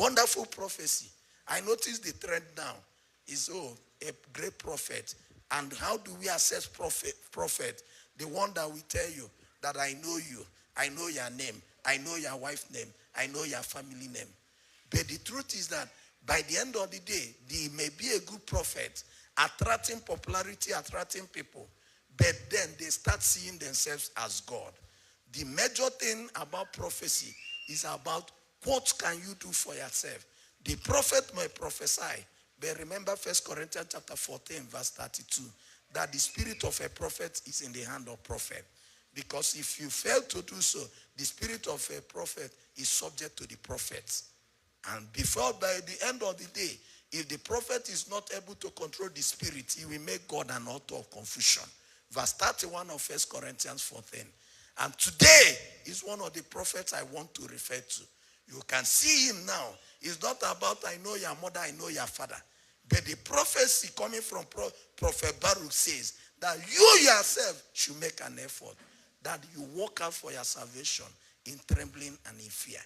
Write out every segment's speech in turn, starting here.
Wonderful prophecy. I noticed the trend now is, a great prophet. And how do we assess prophet? The one that will tell you that I know you, I know your name, I know your wife's name, I know your family name. But the truth is that by the end of the day, he may be a good prophet, attracting popularity, attracting people, but then they start seeing themselves as God. The major thing about prophecy is about what can you do for yourself. The prophet may prophesy, but remember 1 Corinthians chapter 14, verse 32, that the spirit of a prophet is in the hand of prophet. Because if you fail to do so, the spirit of a prophet is subject to the prophets. And before, by the end of the day, if the prophet is not able to control the spirit, he will make God an author of confusion. Verse 31 of 1 Corinthians 14. And today is one of the prophets I want to refer to. You can see him now. It's not about I know your mother, I know your father. But the prophecy coming from Prophet Baruch says that you yourself should make an effort, that you work out for your salvation in trembling and in fear.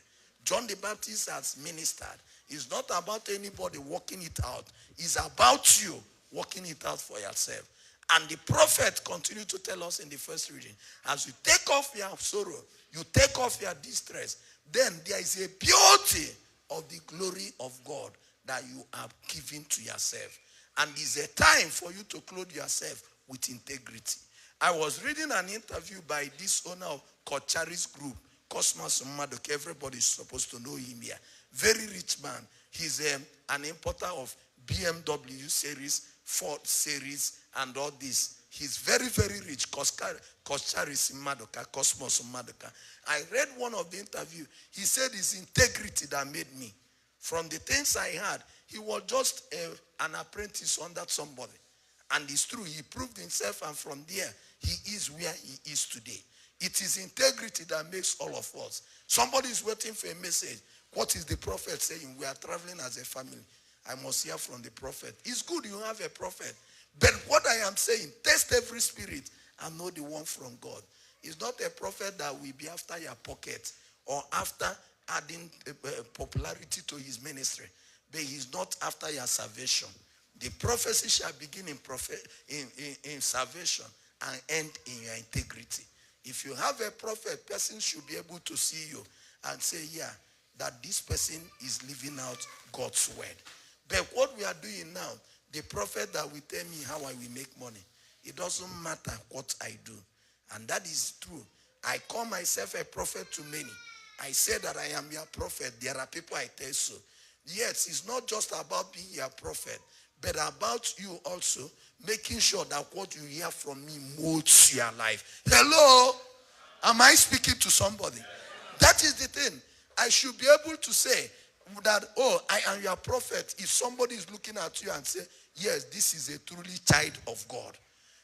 John the Baptist has ministered. It's not about anybody working it out. It's about you working it out for yourself. And the prophet continued to tell us in the first reading, as you take off your sorrow, you take off your distress, then there is a beauty of the glory of God that you are giving to yourself. And it's a time for you to clothe yourself with integrity. I was reading an interview by this owner of Kochari's group, Cosmos Madoka. Everybody is supposed to know him here. Very rich man. He's an importer of BMW series, Ford series, and all this. He's very, very rich. Kocharis Madoka, Cosmos Madoka. I read one of the interview. He said it's integrity that made me. From the things I had, he was just an apprentice under somebody. And it's true, he proved himself, and from there, he is where he is today. It is integrity that makes all of us. Somebody is waiting for a message. What is the prophet saying? We are traveling as a family. I must hear from the prophet. It's good you have a prophet. But what I am saying, test every spirit and know the one from God. It's not a prophet that will be after your pocket or after adding popularity to his ministry. But he's not after your salvation. The prophecy shall begin in salvation and end in your integrity. If you have a prophet, person should be able to see you and say, yeah, that this person is living out God's word. But what we are doing now, the prophet that will tell me how I will make money, it doesn't matter what I do. And that is true. I call myself a prophet to many. I say that I am your prophet. There are people I tell so. Yes, it's not just about being your prophet, but about you also making sure that what you hear from me molds your life. Hello? Am I speaking to somebody? That is the thing. I should be able to say that, oh, I am your prophet. If somebody is looking at you and say, yes, this is a truly child of God.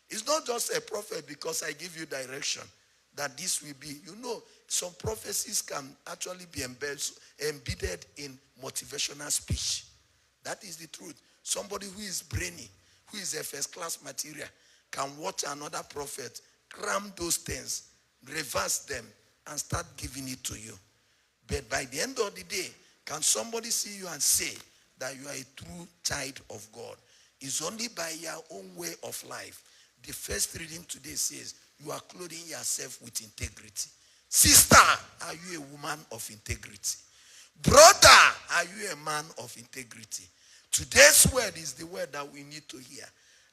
It's not just a prophet because I give you direction that this will be. You know, some prophecies can actually be embedded in motivational speech. That is the truth. Somebody who is brainy, who is a first-class material, can watch another prophet, cram those things, reverse them, and start giving it to you. But by the end of the day, can somebody see you and say that you are a true child of God? It's only by your own way of life. The first reading today says, you are clothing yourself with integrity. Sister, are you a woman of integrity? Brother, are you a man of integrity? Today's word is the word that we need to hear.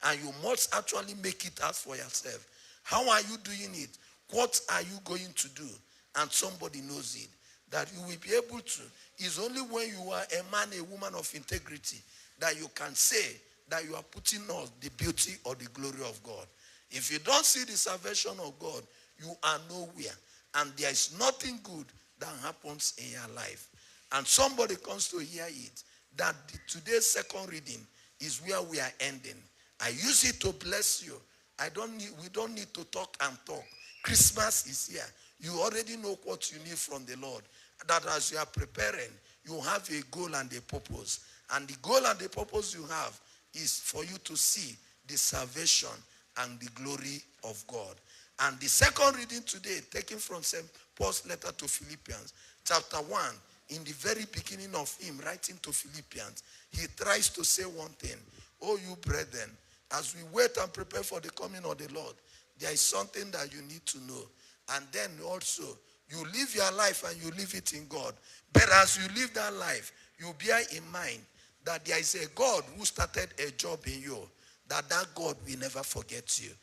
And you must actually make it out for yourself. How are you doing it? What are you going to do? And somebody knows it. That you will be able to. It's only when you are a man, a woman of integrity, that you can say that you are putting on the beauty or the glory of God. If you don't see the salvation of God, you are nowhere. And there is nothing good that happens in your life. And somebody comes to hear it, that today's second reading is where we are ending. I use it to bless you. We don't need to talk and talk. Christmas is here. You already know what you need from the Lord. That as you are preparing, you have a goal and a purpose. And the goal and the purpose you have is for you to see the salvation and the glory of God. And the second reading today, taken from St. Paul's letter to Philippians, chapter 1, in the very beginning of him writing to Philippians, he tries to say one thing. Oh, you brethren, as we wait and prepare for the coming of the Lord, there is something that you need to know. And then also, you live your life and you live it in God. But as you live that life, you bear in mind that there is a God who started a job in you, that God will never forget you.